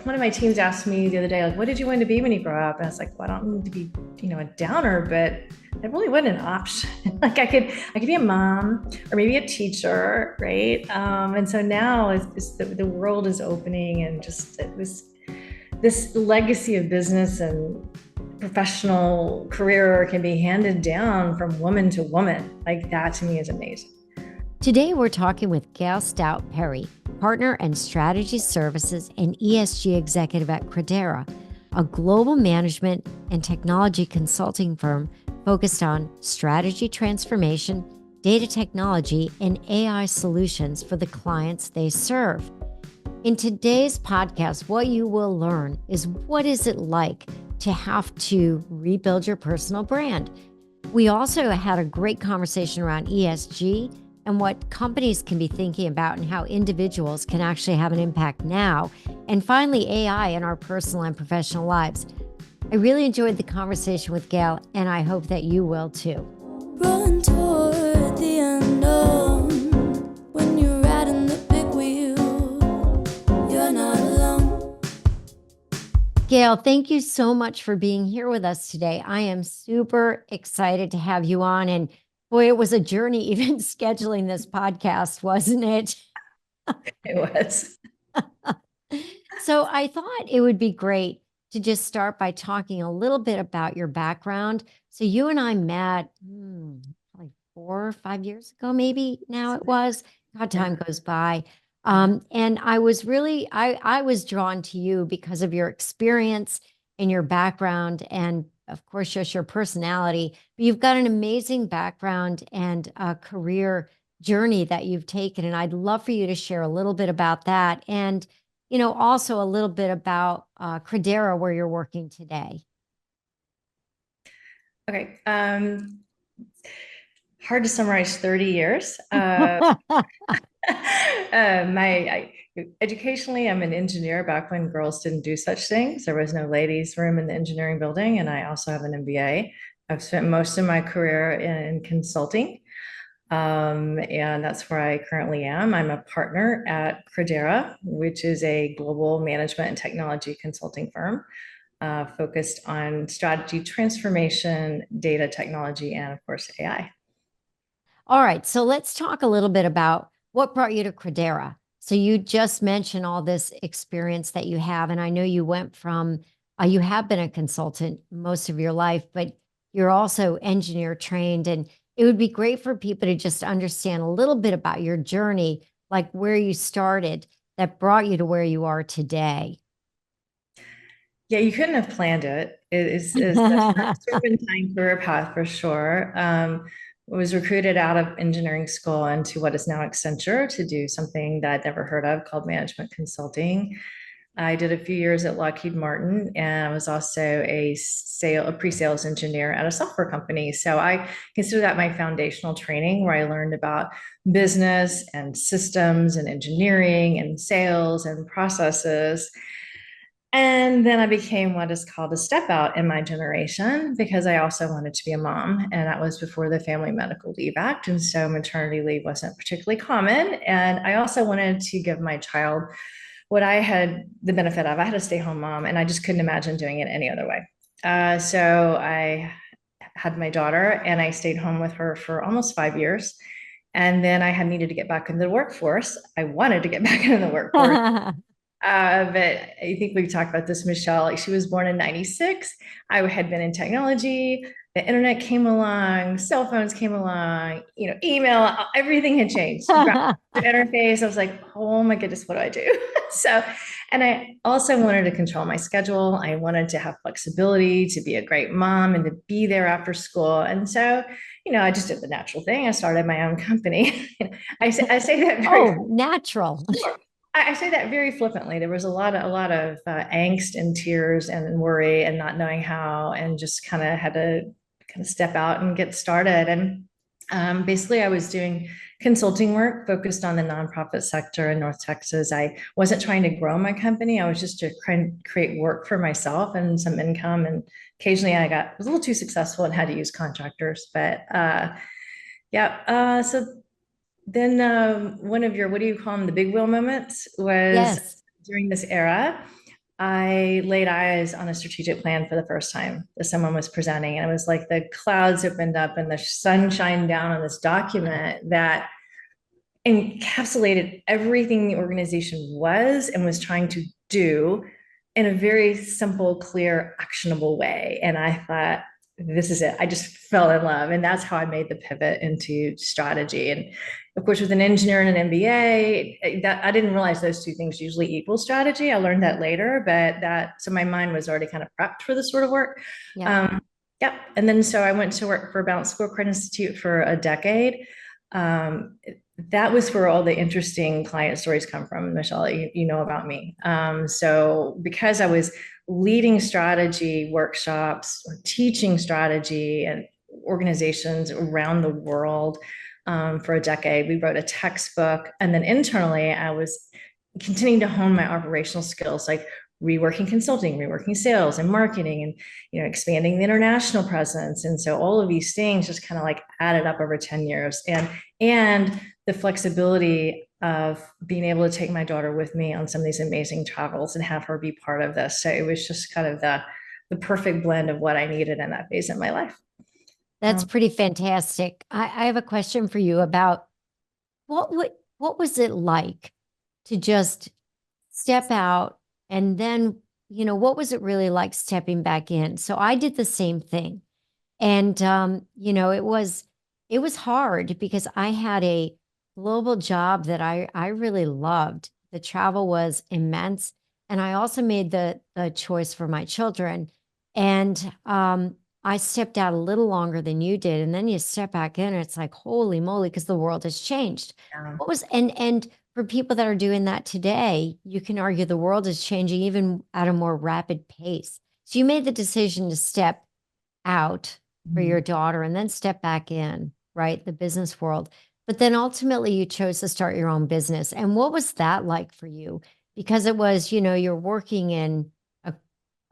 one of my teams asked me the other day, like, what did you want to be when you grow up? And I was like, well, I don't need to be, a downer, but that really wasn't an option. Like I could be a mom or maybe a teacher, right? And so now it's the world is opening, and just it was this legacy of business and professional career can be handed down from woman to woman. Like that to me is amazing. Today, we're talking with Gail Stout Perry, partner and strategy services and ESG executive at Credera, a global management and technology consulting firm focused on strategy transformation, data technology, and AI solutions for the clients they serve. In today's podcast, what you will learn is what is it like to have to rebuild your personal brand. We also had a great conversation around ESG and what companies can be thinking about and how individuals can actually have an impact now. And finally, AI in our personal and professional lives. I really enjoyed the conversation with Gail, and I hope that you will too. Run toward the unknown. When you're riding the big wheel, you're not alone. Gail, thank you so much for being here with us today. I am super excited to have you on. And boy, it was a journey even scheduling this podcast, wasn't it? It was. So I thought it would be great to just start by talking a little bit about your background. So you and I met like 4 or 5 years ago, maybe now it was. God, time goes by. And I was really, I was drawn to you because of your experience and your background, and of course, just your personality. But you've got an amazing background and a career journey that you've taken. And I'd love for you to share a little bit about that. And, also a little bit about Credera, where you're working today. Okay. Hard to summarize 30 years. Educationally, I'm an engineer. Back when girls didn't do such things, there was no ladies' room in the engineering building, and I also have an MBA. I've spent most of my career in consulting, and that's where I currently am. I'm a partner at Credera, which is a global management and technology consulting firm focused on strategy transformation, data technology, and of course, AI. All right, so let's talk a little bit about what brought you to Credera. So you just mentioned all this experience that you have, and I know you went from, you have been a consultant most of your life, but you're also engineer trained, and it would be great for people to just understand a little bit about your journey, like where you started that brought you to where you are today. Yeah, you couldn't have planned it. It's a serpentine career path for sure. I was recruited out of engineering school into what is now Accenture to do something that I'd never heard of called management consulting. I did a few years at Lockheed Martin, and I was also a pre-sales engineer at a software company. So I consider that my foundational training, where I learned about business and systems and engineering and sales and processes. And then I became what is called a step out in my generation, because I also wanted to be a mom. And that was before the Family Medical Leave Act. And so maternity leave wasn't particularly common. And I also wanted to give my child what I had the benefit of. I had a stay home mom, and I just couldn't imagine doing it any other way. So I had my daughter, and I stayed home with her for almost 5 years. And then I had needed to get back into the workforce. I wanted to get back into the workforce. But I think we've talked about this, Michelle. Like, she was born in 96. I had been in technology. The internet came along, cell phones came along, email, everything had changed. The interface, I was like, oh my goodness, what do I do? So, and I also wanted to control my schedule. I wanted to have flexibility to be a great mom and to be there after school. And so, I just did the natural thing. I started my own company. I say that very natural. I say that very flippantly. There was a lot of angst and tears and worry and not knowing how, and just kind of had to kind of step out and get started. And basically, I was doing consulting work focused on the nonprofit sector in North Texas. I wasn't trying to grow my company. I was just to create work for myself and some income. And occasionally, I was a little too successful and had to use contractors. But yeah, so then one of your, what do you call them, the big wheel moments was Yes. during this era. I laid eyes on a strategic plan for the first time that someone was presenting. And it was like the clouds opened up and the sun shined down on this document that encapsulated everything the organization was and was trying to do in a very simple, clear, actionable way. And I thought, this is it. I just fell in love. And that's how I made the pivot into strategy. And of course, with an engineer and an MBA, that I didn't realize those two things usually equal strategy. I learned that later, but so my mind was already kind of prepped for this sort of work. Yeah. Yeah. And then so I went to work for Balance Scorecard Institute for a decade. That was where all the interesting client stories come from, Michelle. You know about me. So because I was leading strategy workshops or teaching strategy and organizations around the world for a decade, we wrote a textbook, and then internally, I was continuing to hone my operational skills, like reworking consulting, reworking sales and marketing, and expanding the international presence. And so all of these things just kind of like added up over 10 years. And the flexibility of being able to take my daughter with me on some of these amazing travels and have her be part of this. So it was just kind of the perfect blend of what I needed in that phase in my life. That's pretty fantastic. I have a question for you about what was it like to just step out, and then, what was it really like stepping back in? So I did the same thing. And it was hard because I had a global job that I really loved. The travel was immense. And I also made the choice for my children. And I stepped out a little longer than you did. And then you step back in, and it's like, holy moly, because the world has changed. Yeah. And for people that are doing that today, you can argue the world is changing even at a more rapid pace. So you made the decision to step out for your daughter and then step back in, right? The business world. But then ultimately you chose to start your own business. And what was that like for you? Because it was, you're working in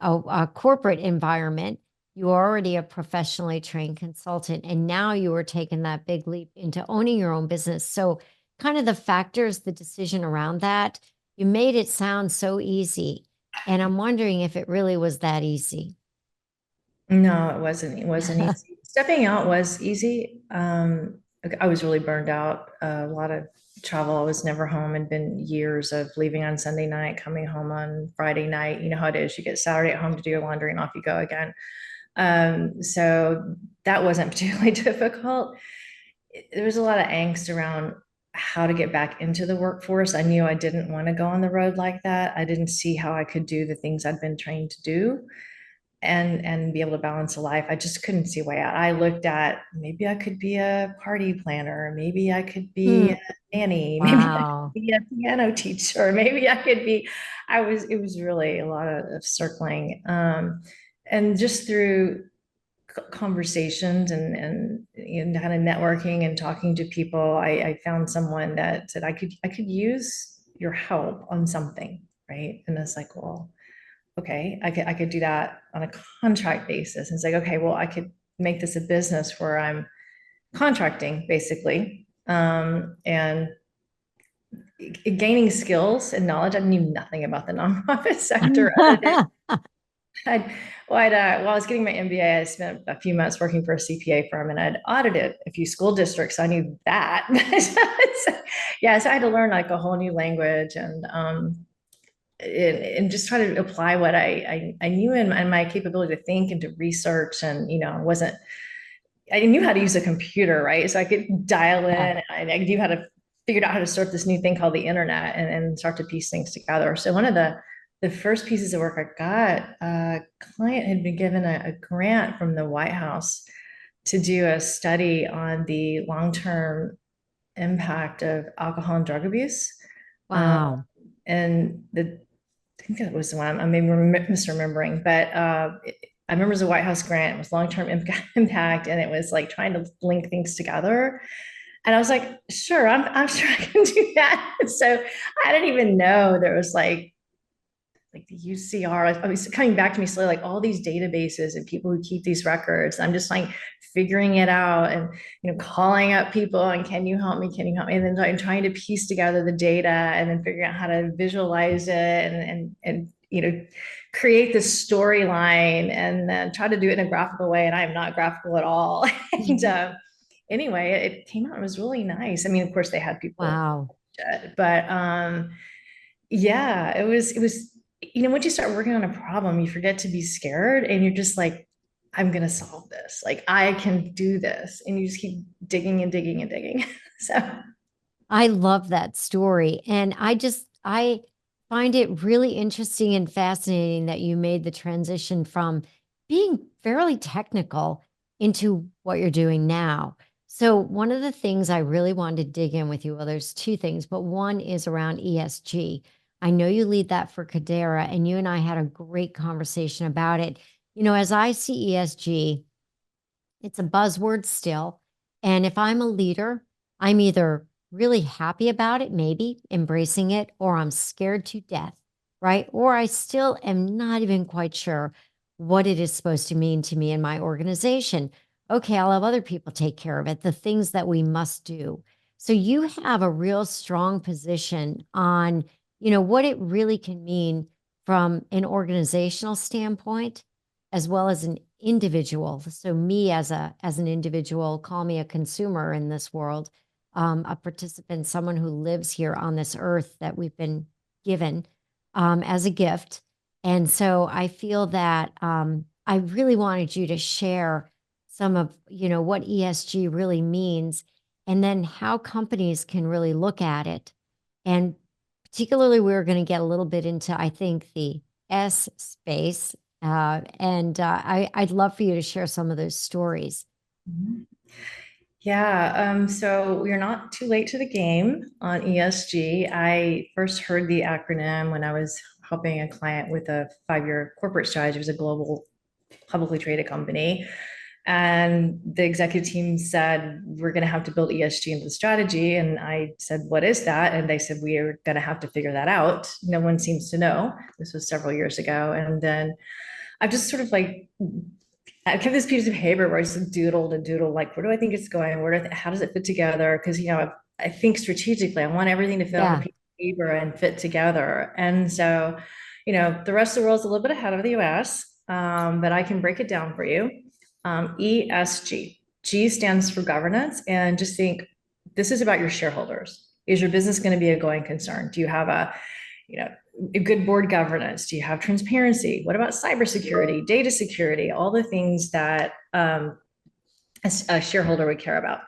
a corporate environment. You were already a professionally trained consultant, and now you were taking that big leap into owning your own business. So kind of the factors, the decision around that, you made it sound so easy. And I'm wondering if it really was that easy. No, it wasn't. It wasn't easy. Stepping out was easy. I was really burned out. A lot of travel. I was never home. Had been years of leaving on Sunday night, coming home on Friday night. You know how it is. You get Saturday at home to do your laundry, and off you go again. So that wasn't particularly difficult. There was a lot of angst around how to get back into the workforce. I knew I didn't want to go on the road like that. I didn't see how I could do the things I'd been trained to do and be able to balance a life. I just couldn't see a way out. I looked at, maybe I could be a party planner, maybe I could be a nanny, maybe I Wow. could be a piano teacher, maybe I could be, it was really a lot of circling. And just through conversations and kind of networking and talking to people, I found someone that said I could use your help on something, right? And it's like, well, okay, I could do that on a contract basis. And it's like, okay, well, I could make this a business where I'm contracting basically, and gaining skills and knowledge. I knew nothing about the nonprofit sector other than while I was getting my MBA, I spent a few months working for a CPA firm, and I'd audited a few school districts. I knew that. So, yeah, so I had to learn like a whole new language and just try to apply what I knew in my capability to think and to research. And, I knew how to use a computer, right? So I could dial in, Yeah. and I knew how to figure out how to surf this new thing called the internet and start to piece things together. So one of the first pieces of work I got, a client had been given a grant from the White House to do a study on the long-term impact of alcohol and drug abuse. Wow. And I think that was the one, I may be misremembering, but I remember it was a White House grant. It was long-term impact, and it was like trying to link things together. And I was like, sure, I'm sure I can do that. So I didn't even know there was like the UCR. I was coming back to me slowly, like all these databases and people who keep these records. I'm just like figuring it out and calling up people and can you help me? Can you help me? And then trying to piece together the data and then figuring out how to visualize it and create this storyline and then try to do it in a graphical way. And I am not graphical at all. And anyway, it came out, it was really nice. I mean, of course they had people, Wow. but yeah, it was, once you start working on a problem, you forget to be scared and you're just like, I'm going to solve this. Like I can do this. And you just keep digging and digging and digging. So I love that story. And I find it really interesting and fascinating that you made the transition from being fairly technical into what you're doing now. So, one of the things I really wanted to dig in with you, well, there's two things, but one is around ESG. I know you lead that for Credera, and you and I had a great conversation about it. As I see ESG, it's a buzzword still. And if I'm a leader, I'm either really happy about it, maybe embracing it, or I'm scared to death, right? Or I still am not even quite sure what it is supposed to mean to me in my organization. Okay, I'll have other people take care of it, the things that we must do. So you have a real strong position on, what it really can mean from an organizational standpoint as well as an individual. So me as an individual, call me a consumer in this world, a participant, someone who lives here on this earth that we've been given as a gift. And so I feel that I really wanted you to share some of what ESG really means, and then how companies can really look at it. And particularly, we're going to get a little bit into, I think, the S space, and I'd love for you to share some of those stories. yeah, so we're not too late to the game on ESG. I first heard the acronym when I was helping a client with a 5-year corporate strategy. It was a global publicly traded company. And the executive team said, we're going to have to build ESG into the strategy. And I said, what is that? And they said, we are going to have to figure that out. No one seems to know. This was several years ago. And then I've just sort of like, I kept this piece of paper where I just doodled and doodled, like, where do I think it's going? How does it fit together? Because, I think strategically, I want everything to fit on the Yeah. piece of paper and fit together. And so, the rest of the world's a little bit ahead of the US, but I can break it down for you. ESG. G stands for governance. And just think, this is about your shareholders. Is your business going to be a going concern? Do you have a good board governance? Do you have transparency? What about cybersecurity, data security, all the things that a shareholder would care about?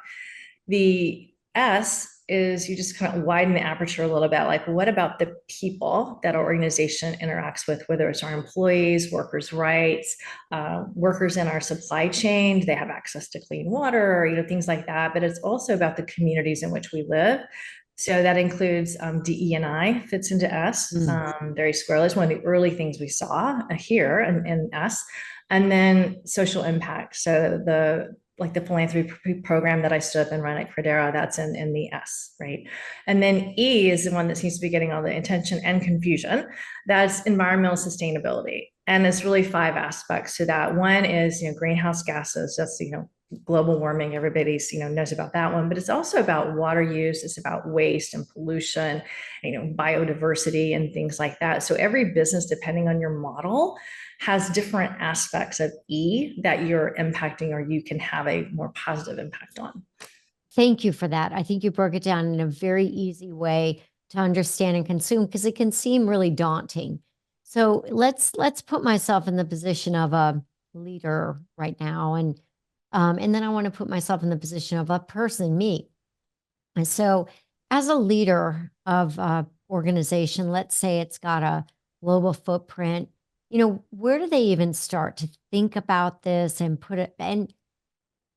The S is you just kind of widen the aperture a little bit. Like, what about the people that our organization interacts with, whether it's our employees, workers' rights, workers in our supply chain, do they have access to clean water, things like that. But it's also about the communities in which we live. So that includes DE&I fits into S, very squarely. It's one of the early things we saw here in S. And then social impact. So the philanthropy program that I stood up and run at Credera, that's in the S, right? And then E is the one that seems to be getting all the attention and confusion. That's environmental sustainability. And it's really 5 aspects to that. One is, greenhouse gases. That's, global warming. Everybody's, knows about that one, but it's also about water use. It's about waste and pollution, biodiversity and things like that. So every business, depending on your model, has different aspects of E that you're impacting or you can have a more positive impact on. Thank you for that. I think you broke it down in a very easy way to understand and consume, because it can seem really daunting. So let's put myself in the position of a leader right now, and then I want to put myself in the position of a person, me. And so, as a leader of an organization, let's say it's got a global footprint, where do they even start to think about this and put it? And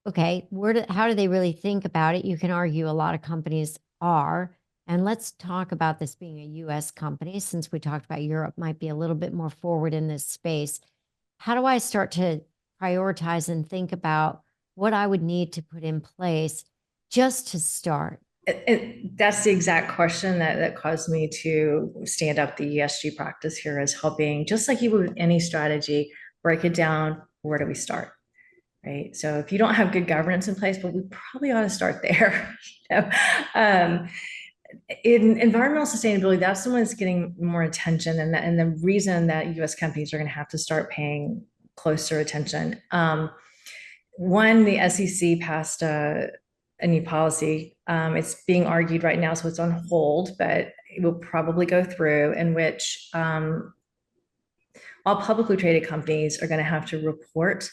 okay, how do they really think about it? You can argue a lot of companies are. And let's talk about this being a US company, since we talked about Europe might be a little bit more forward in this space. How do I start to prioritize and think about what I would need to put in place just to start? That's the exact question that caused me to stand up the ESG practice here, is helping, just like you would with any strategy, break it down. Where do we start? Right. So if you don't have good governance in place, but we probably ought to start there. in environmental sustainability, that's the one that's getting more attention, and the reason that U.S. companies are going to have to start paying closer attention. One, the SEC passed a new policy. It's being argued right now, so it's on hold, but it will probably go through, in which all publicly traded companies are going to have to report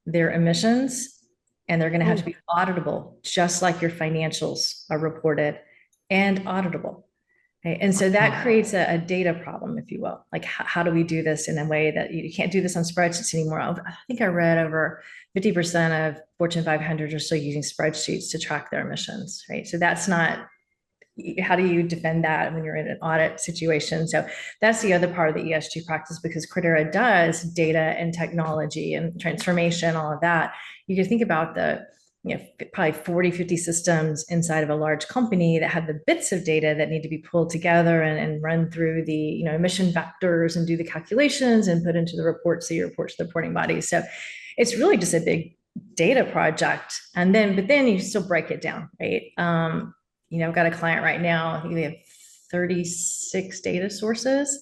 their emissions, and they're going to have to be auditable, just like your financials are reported and auditable. Okay. And so that creates a data problem, if you will. Like, how do we do this in a way that you can't do this on spreadsheets anymore? I think I read over 50% of Fortune 500 are still using spreadsheets to track their emissions, right? So that's not, how do you defend that when you're in an audit situation? So that's the other part of the ESG practice, because Credera does data and technology and transformation, all of that. You can think about the, probably 40, 50 systems inside of a large company that have the bits of data that need to be pulled together and run through the, emission vectors and do the calculations and put into the reports, so you report to the reporting bodies. So it's really just a big data project. But then you still break it down, right? I've got a client right now, I think they have 36 data sources.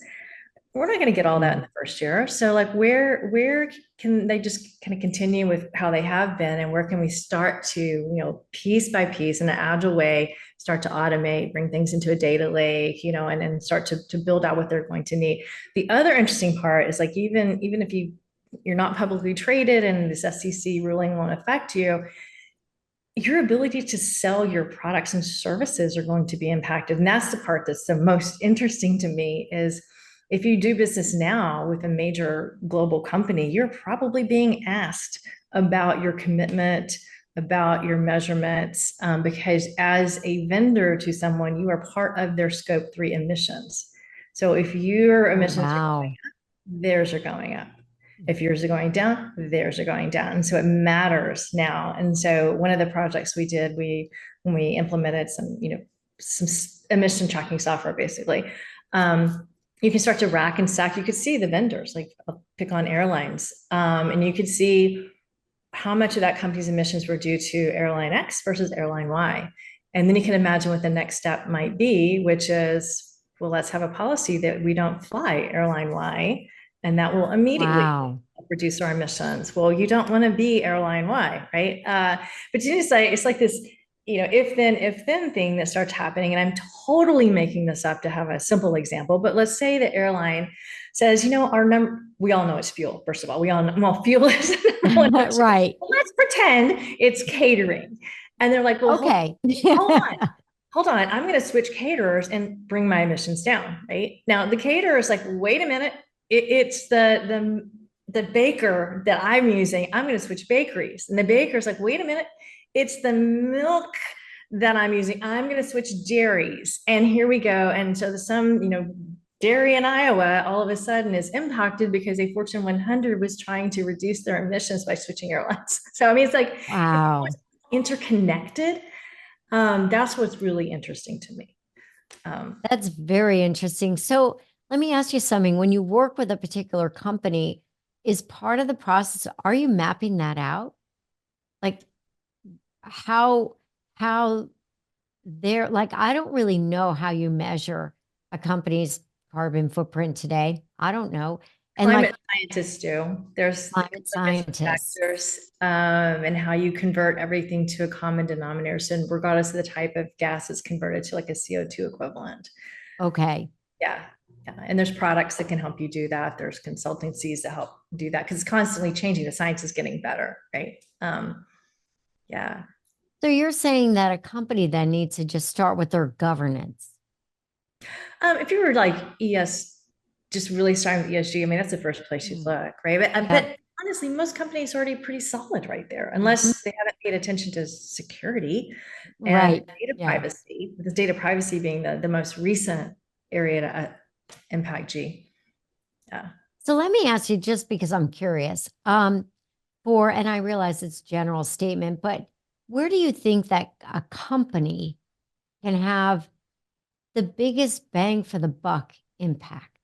We're not going to get all that in the first year. So like, where can they just kind of continue with how they have been, and where can we start to, piece by piece in an agile way, start to automate, bring things into a data lake, and start to build out what they're going to need. The other interesting part is, like, even if you're not publicly traded and this SEC ruling won't affect you, your ability to sell your products and services are going to be impacted. And that's the part that's the most interesting to me, is if you do business now with a major global company, you're probably being asked about your commitment, about your measurements, because as a vendor to someone, you are part of their scope 3 emissions. So if your emissions are going up, theirs are going up. If yours are going down, theirs are going down. And so it matters now. And so one of the projects we did, when we implemented some emission tracking software, basically, you can start to rack and stack. You could see the vendors, like I'll pick on airlines, and you could see how much of that company's emissions were due to airline X versus airline Y. And then you can imagine what the next step might be, which is, well, let's have a policy that we don't fly airline Y, and that will immediately reduce our emissions. Well, you don't want to be airline Y, right? But it's like this, if then thing that starts happening. And I'm totally making this up to have a simple example, but let's say the airline says, our number, we all know it's fuel. First of all, we all know, well, fuel is right. Well, let's pretend it's catering. And they're like, well, okay, hold on. I'm going to switch caterers and bring my emissions down. Right now, the caterer is like, wait a minute. It's the baker that I'm using. I'm going to switch bakeries. And the baker's like, wait a minute. It's the milk that I'm using. I'm going to switch dairies. And here we go. And so some, dairy in Iowa all of a sudden is impacted because a Fortune 100 was trying to reduce their emissions by switching airlines. So, I mean, it's like, it's interconnected. That's what's really interesting to me. That's very interesting. So let me ask you something. When you work with a particular company, is part of the process, are you mapping that out? Like how they're like, I don't really know how you measure a company's carbon footprint today. I don't know. And climate scientists do. There's climate scientists factors, and how you convert everything to a common denominator. So regardless of the type of gas, it's converted to like a CO2 equivalent. Okay. Yeah. And there's products that can help you do that. There's consultancies to help do that, because it's constantly changing. The science is getting better, right? Yeah. So you're saying that a company then needs to just start with their governance. If you were like just really starting with ESG, I mean, that's the first place you look, right? But honestly, most companies are already pretty solid right there, unless they haven't paid attention to security and data privacy, because data privacy being the most recent area to impact G. Yeah. So let me ask you, just because I'm curious, and I realize it's a general statement, but where do you think that a company can have the biggest bang for the buck impact?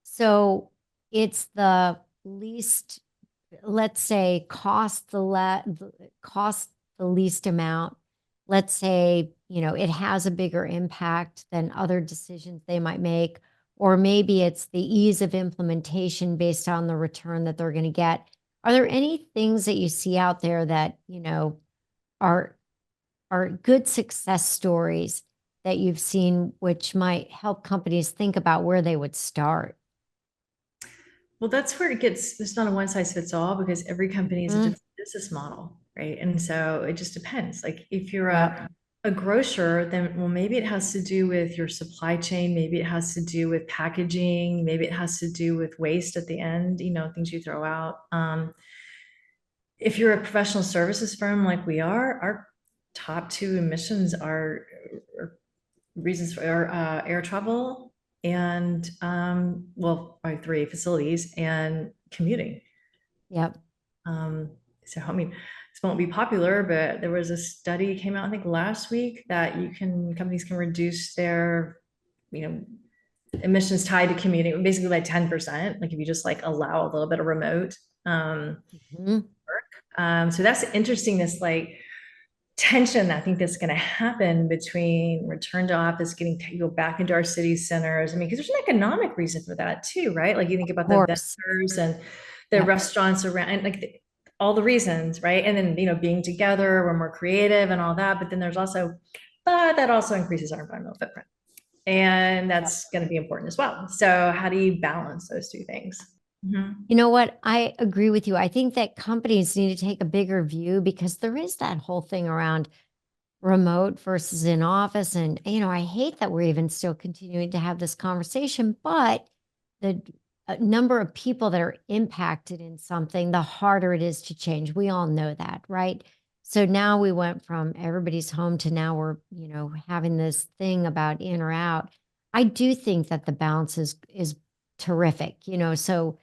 So it's the least, let's say, cost the least amount, let's say, it has a bigger impact than other decisions they might make, or maybe it's the ease of implementation based on the return that they're going to get. Are there any things that you see out there that, are good success stories that you've seen, which might help companies think about where they would start? Well, that's where there's not a one size fits all because every company is a Mm, different business model, right? And so it just depends. Like if you're yep. a grocer, then well, maybe it has to do with your supply chain, maybe it has to do with packaging, maybe it has to do with waste at the end, things you throw out. If you're a professional services firm like we are, our top two emissions are reasons for air travel and well, by three facilities and commuting. Yep. Um, so I mean, this won't be popular, but there was a study came out, I think last week, that companies can reduce their, you know, emissions tied to commuting basically by 10%. Like if you just like allow a little bit of remote. Mhm. So that's interesting. This like tension I think that's going to happen between return to office, getting to go back into our city centers. I mean, because there's an economic reason for that too, right? Like you think about the Of course. vendors and the Yep. restaurants around, and like all the reasons, right? And then being together, we're more creative and all that. But then but that also increases our environmental footprint, and Yep. that's going to be important as well. So how do you balance those two things? Mhm. You know what? I agree with you. I think that companies need to take a bigger view because there is that whole thing around remote versus in office. And, I hate that we're even still continuing to have this conversation, but the number of people that are impacted in something, the harder it is to change. We all know that, right? So now we went from everybody's home to now we're, having this thing about in or out. I do think that the balance is terrific, so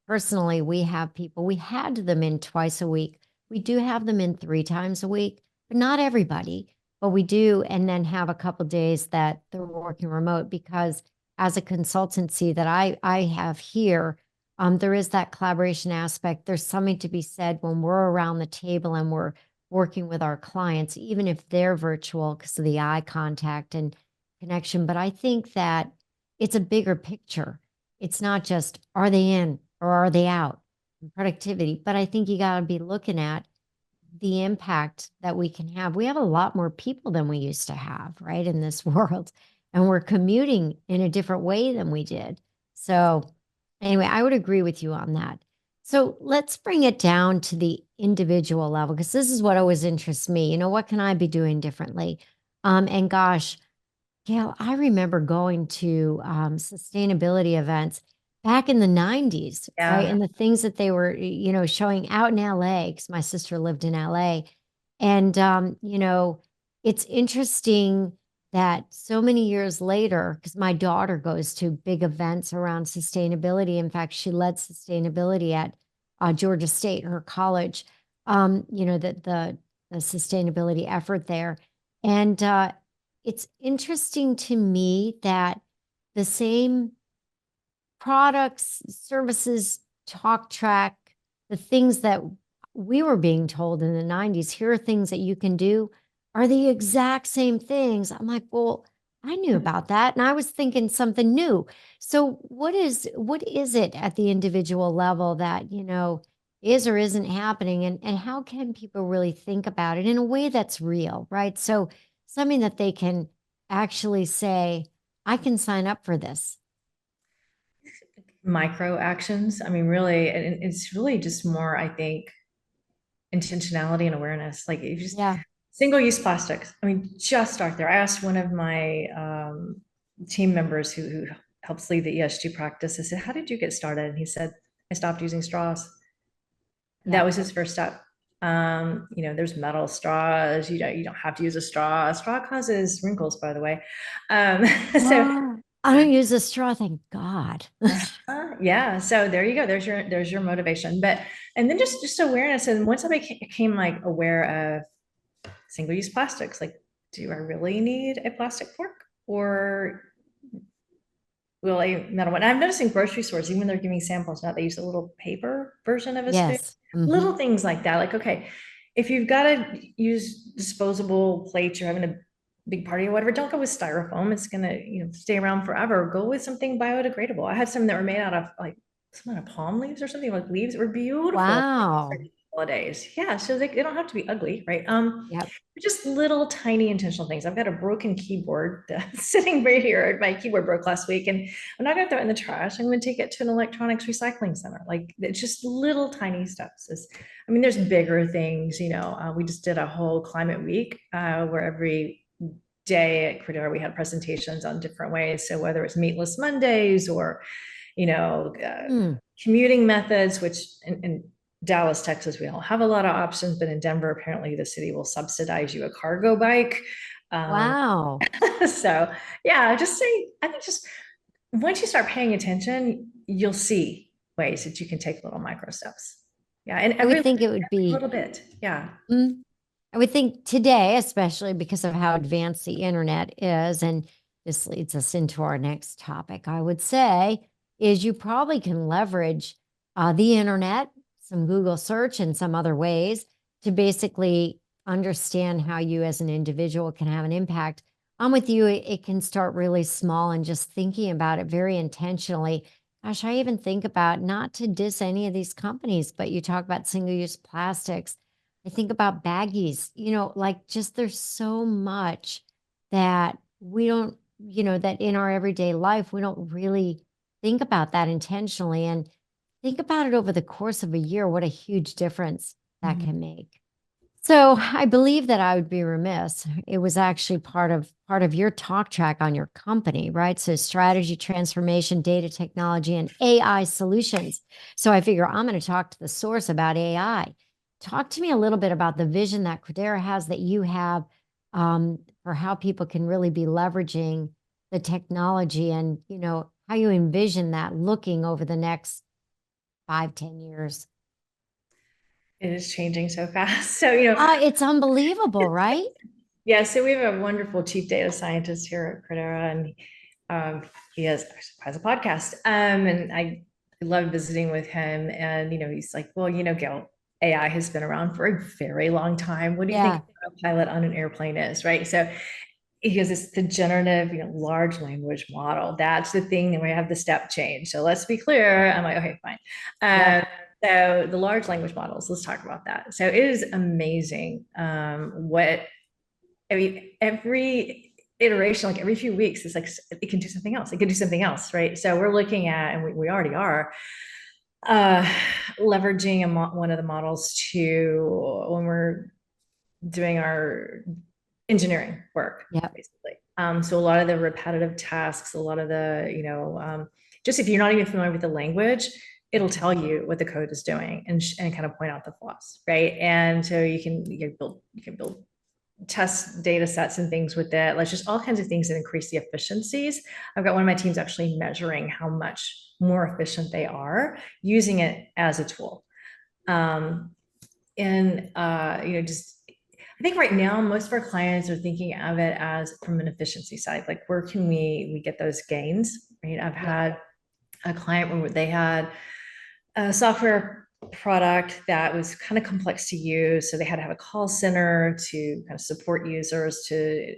personally, we have people, we had them in twice a week. We do have them in 3 times a week, but not everybody, but we do. And then have a couple days that they're working remote because as a consultancy that I have here, there is that collaboration aspect. There's something to be said when we're around the table and we're working with our clients, even if they're virtual because of the eye contact and connection. But I think that it's a bigger picture. It's not just are they in or are they out in productivity, but I think you got to be looking at the impact that we can have. We have a lot more people than we used to have, right, in this world. And we're commuting in a different way than we did. So, anyway, I would agree with you on that. So, let's bring it down to the individual level because this is what always interests me. What can I be doing differently? And gosh, Gail, I remember going to sustainability events back in the 90s, right? Yeah. And the things that they were, showing out in LA, because my sister lived in LA. And, it's interesting that so many years later, because my daughter goes to big events around sustainability. In fact, she led sustainability at Georgia State, her college, the sustainability effort there. And it's interesting to me that the same products, services, talk track, the things that we were being told in the 90s, here are things that you can do, are the exact same things. I'm like, well, I knew about that and I was thinking something new. So what is it at the individual level that, is or isn't happening and how can people really think about it in a way that's real, right? So something that they can actually say, I can sign up for this. Micro actions. I mean, really, and it's really just more, I think, intentionality and awareness. Like if you just Yeah. single-use plastics. I mean, just start there. I asked one of my team members who helps lead the ESG practice. I said, "How did you get started?" And he said, "I stopped using straws." That Yep. was his first step. There's metal straws. You don't have to use a straw. A straw causes wrinkles, by the way. So I don't use a straw, thank God. yeah, so there you go. There's your motivation. But and then just awareness. And once I became like aware of single-use plastics, like, do I really need a plastic fork? Or will I metal one? I've noticed in grocery stores, even when they're giving samples now, they use a little paper version of a spoon. Yes. Little things like that. Like, okay, if you've got to use disposable plates, you're having a big party or whatever, don't go with styrofoam. It's gonna, stay around forever. Go with something biodegradable. I had some that were made out of like some kind of palm leaves or something, like leaves were beautiful Wow. holidays. Yeah, so they don't have to be ugly, right? Yep. Just little tiny intentional things. I've got a broken keyboard sitting right here. My keyboard broke last week, and I'm not going to throw it in the trash. I'm going to take it to an electronics recycling center. Like it's just little tiny steps. I mean, there's bigger things. We just did a whole climate week where every day at Credera we had presentations on different ways. So whether it's meatless Mondays or commuting methods, which in Dallas, Texas, we don't have a lot of options, but in Denver, apparently the city will subsidize you a cargo bike. Wow. So yeah, I think just once you start paying attention, you'll see ways that you can take little micro steps. Yeah. And I would every think it would be, little bit. Yeah. I would think today, especially because of how advanced the internet is, and this leads us into our next topic, I would say, is you probably can leverage the internet, some Google search, and some other ways to basically understand how you as an individual can have an impact. I'm with you. It can start really small and just thinking about it very intentionally. Gosh, I even think about not to diss any of these companies, but you talk about single use plastics. I think about baggies, like just there's so much that we don't, that in our everyday life, we don't really think about that intentionally. And think about it over the course of a year, what a huge difference that Mhm. can make. So I believe that I would be remiss. It was actually part of your talk track on your company, right? So strategy, transformation, data technology, and AI solutions. So I figure I'm going to talk to the source about AI. Talk to me a little bit about the vision that Credera has that you have for how people can really be leveraging the technology and, how you envision that looking over the next 5, 10 years. It is changing so fast. So, It's unbelievable, right? yeah, so we have a wonderful chief data scientist here at Credera, and he has a podcast. And I love visiting with him. And he's like, well, Gail, AI has been around for a very long time. What do you think Yeah. a pilot on an airplane is, right? So he goes, it's the generative, large language model. That's the thing that we have the step change. So let's be clear. I'm like, okay, fine. Yep. So the large language models, let's talk about that. So it is amazing what I mean, every iteration, like every few weeks, it's like it can do something else. It can do something else, right? So we're looking at, and we already are, uh, leveraging one of the models to when we're doing our engineering work, Yep. basically. So a lot of the repetitive tasks, a lot of the, just if you're not even familiar with the language, it'll tell you what the code is doing and kind of point out the flaws, right? And so you can build test data sets and things with it. Like just all kinds of things that increase the efficiencies. I've got one of my teams actually measuring how much more efficient they are using it as a tool. Just I think right now most of our clients are thinking of it as from an efficiency side, like where can we get those gains, right? I've Yep. had a client where they had a software product that was kind of complex to use. So they had to have a call center to kind of support users to,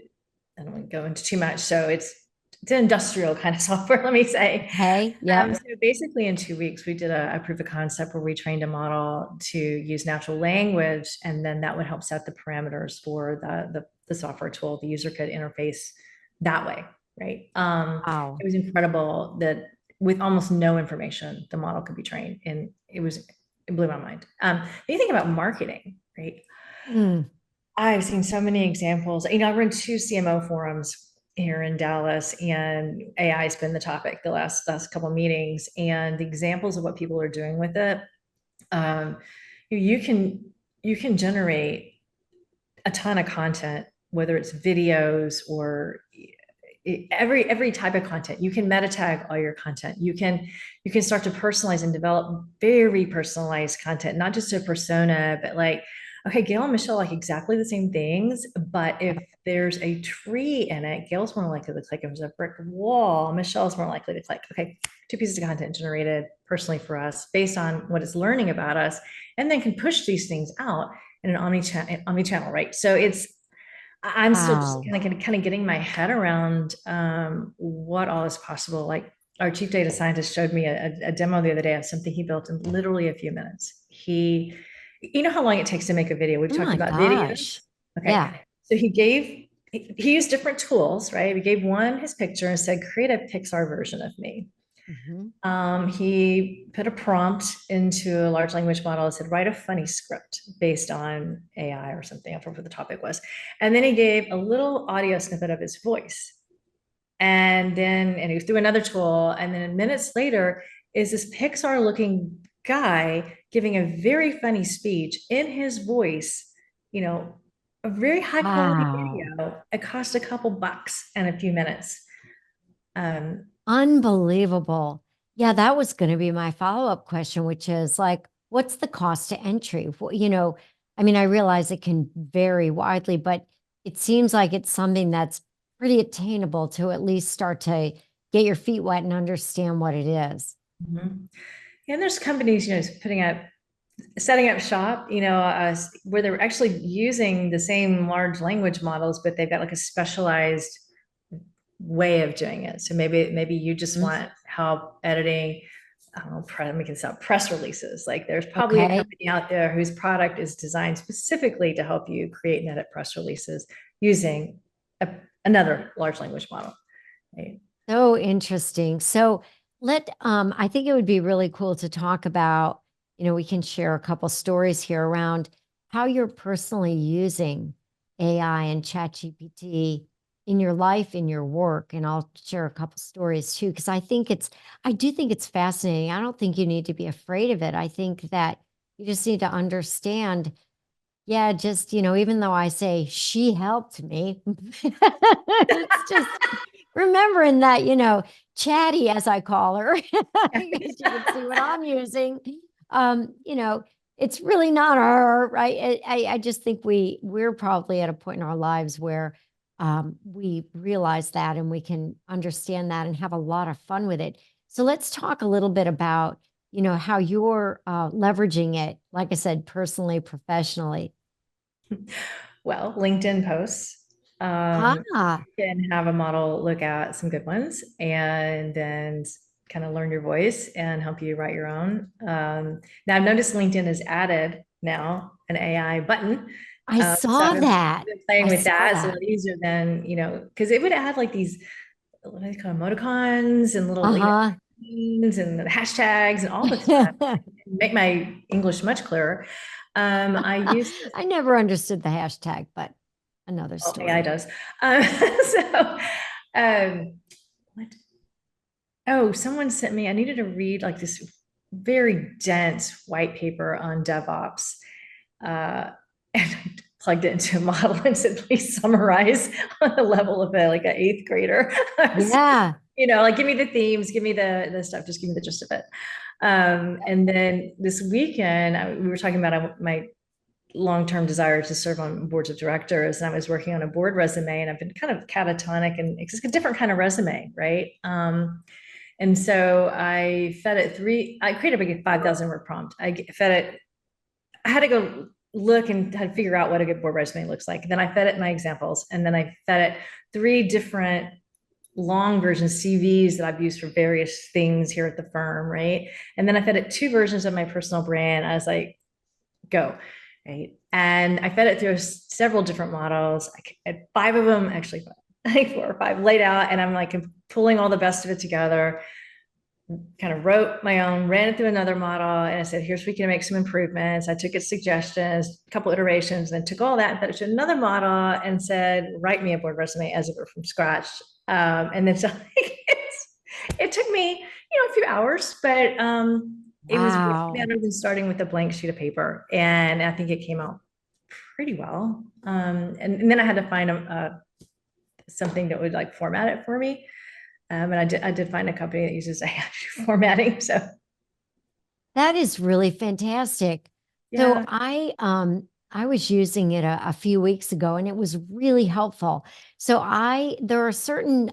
I don't want to go into too much. So it's an industrial kind of software, let me say. Hey. Yep. So basically in 2 weeks, we did a proof of concept where we trained a model to use natural language, and then that would help set the parameters for the software tool. The user could interface that way, right? Wow. It was incredible that with almost no information, the model could be trained. And it blew my mind. You think about marketing, right? Mm. I've seen so many examples. I run 2 CMO forums here in Dallas, and AI has been the topic the last couple of meetings, and the examples of what people are doing with it. Um, you can generate a ton of content, whether it's videos or every type of content. You can meta tag all your content. You can start to personalize and develop very personalized content, not just a persona, but like, okay, Gail and Michelle like exactly the same things, but if there's a tree in it, Gail's more likely to click. If there's a brick wall, Michelle's more likely to click. Okay, 2 pieces of content generated personally for us based on what it's learning about us, and then can push these things out in an omni-channel, right? So I'm still just Wow. kind of getting my head around what all is possible. Like our chief data scientist showed me a demo the other day of something he built in literally a few minutes. You know how long it takes to make a video? We've Oh talked my about videos. gosh. Okay. Yeah. So he used different tools, right? We gave one his picture and said, create a Pixar version of me. Mhm. He put a prompt into a large language model and said, write a funny script based on AI or something. I forget what the topic was. And then he gave a little audio snippet of his voice. And he threw another tool. And then minutes later is this Pixar looking guy giving a very funny speech in his voice, you know, a very high quality Wow. video. It cost a couple bucks and a few minutes. Um, Unbelievable. Yeah, that was going to be my follow-up question, which is like, what's the cost to entry? I mean, I realize it can vary widely, but it seems like it's something that's pretty attainable to at least start to get your feet wet and understand what it is. mhm. And there's companies, setting up shop, where they're actually using the same large language models, but they've got like a specialized way of doing it. So maybe you just Mhm. want help editing, I don't know, making some press releases. Like there's probably a Okay. company out there whose product is designed specifically to help you create and edit press releases using another large language model. Right? So interesting. So I think it would be really cool to talk about, we can share a couple stories here around how you're personally using AI and ChatGPT in your life, in your work. And I'll share a couple stories too, because I do think it's fascinating. I don't think you need to be afraid of it. I think that you just need to understand, yeah, just, even though I say she helped me, it's just remembering that, Chatty, as I call her, because you can see what I'm using. Um, you know, it's really not her, right? I just think we're probably at a point in our lives where we realize that and we can understand that and have a lot of fun with it. So let's talk a little bit about, how you're leveraging it, like I said, personally, professionally. Well, LinkedIn posts. Ah, You can have a model look at some good ones and then kind of learn your voice and help you write your own. Now I've noticed LinkedIn has added now an AI button. I So saw I've that. been playing I with saw that. It's a that. lot easier than, because it would add like these, what do they call them, emoticons and little, Uh-huh. memes and the hashtags and all this stuff. Make my English much clearer. I use this, I never understood the hashtag, but another oh, AI story. does. So, um, what? Oh, someone sent me, I needed to read like this very dense white paper on DevOps. And I plugged it into a model and said, please summarize on the level of like an eighth grader. Yeah. Like give me the themes, give me the stuff, just give me the gist of it. And then this weekend, we were talking about my long-term desire to serve on boards of directors, and I was working on a board resume, and I've been kind of catatonic, and it's a different kind of resume, right? And so I created a big 5,000 word prompt. Fed it, I had to go look and had to figure out what a good board resume looks like. Then I fed it my examples, and then I fed it three different long version CVs that I've used for various things here at the firm, right? And then I fed it two versions of my personal brand. I was like, go, right? And I fed it through several different models. I had five of them, actually, like 4 or 5 laid out, and I'm like pulling all the best of it together. Kind of wrote my own, ran it through another model, and I said, here's where we can make some improvements. I took its suggestions, a couple iterations, and then took all that and fed it to another model and said, write me a board resume as it were from scratch. And then so it took me, a few hours, but it was way Wow. better than starting with a blank sheet of paper. And I think it came out pretty well. And then I had to find something that would like format it for me. And I did find a company that uses AI formatting. So That is really fantastic. So yeah. I was using it a few weeks ago and it was really helpful. So there are certain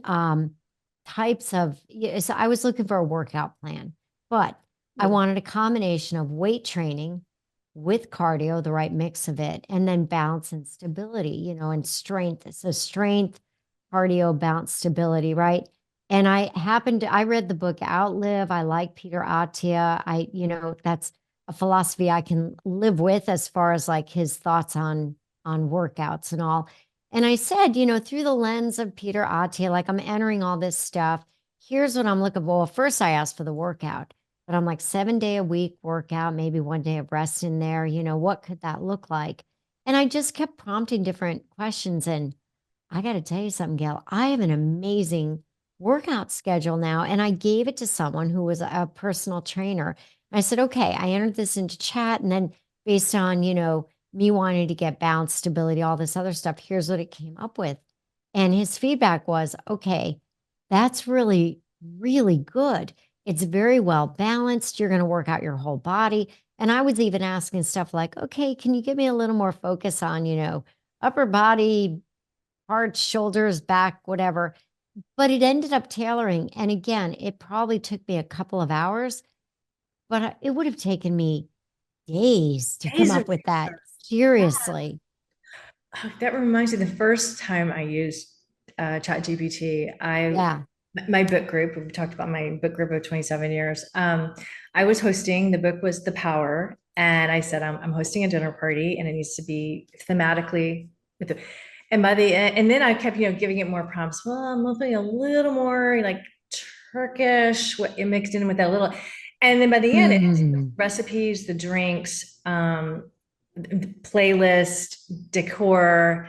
types of so I was looking for a workout plan, but I Ooh. wanted a combination of weight training with cardio, the right mix of it, and then balance and stability, and strength. So strength, cardio, balance, stability, right? And I read the book Outlive. I like Peter Attia. That's a philosophy I can live with as far as like his thoughts on workouts and all. And I said, through the lens of Peter Attia, like I'm entering all this stuff. Here's what I'm looking for. Well, first I asked for the workout, but I'm like 7 day a week workout, maybe 1 day of rest in there. What could that look like? And I just kept prompting different questions. And I got to tell you something, Gail. I have an amazing workout schedule now. And I gave it to someone who was a personal trainer. I said, okay, I entered this into chat. And then based on, me wanting to get balance, stability, all this other stuff, here's what it came up with. And his feedback was, okay, that's really, really good. It's very well balanced. You're going to work out your whole body. And I was even asking stuff like, okay, can you give me a little more focus on, upper body, heart, shoulders, back, whatever. But it ended up tailoring. And again, it probably took me a couple of hours, but it would have taken me days to come Days of up with that. research. Seriously. Oh, that reminds me, the first time I used ChatGPT, Yeah. my book group, we talked about my book group of 27 years. I was hosting, the book was The Power. And I said, I'm hosting a dinner party and it needs to be thematically with the, and by the end, and then I kept, giving it more prompts. Well, I'm looking a little more like Turkish, what it mixed in with that little, and then by the end, Mm. recipes, the drinks, playlist, decor,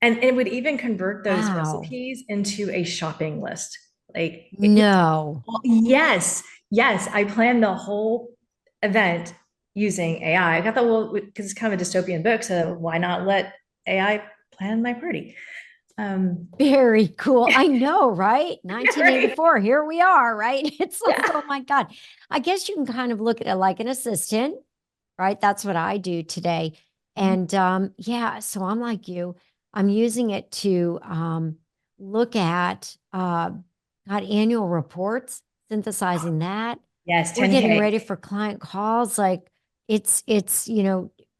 and it would even convert those Wow. recipes into a shopping list. Like, No. yes, yes, I planned the whole event using AI. I thought, well, because it's kind of a dystopian book, so why not let AI plan my party? Very cool. I know, right? Right? 1984, here we are, right? It's like, Yeah. oh my God. I guess you can kind of look at it like an assistant, right? That's what I do today. And yeah, so I'm like you. I'm using it to look at got annual reports, synthesizing that. Yes, We're getting 10K. ready for client calls. Like it's,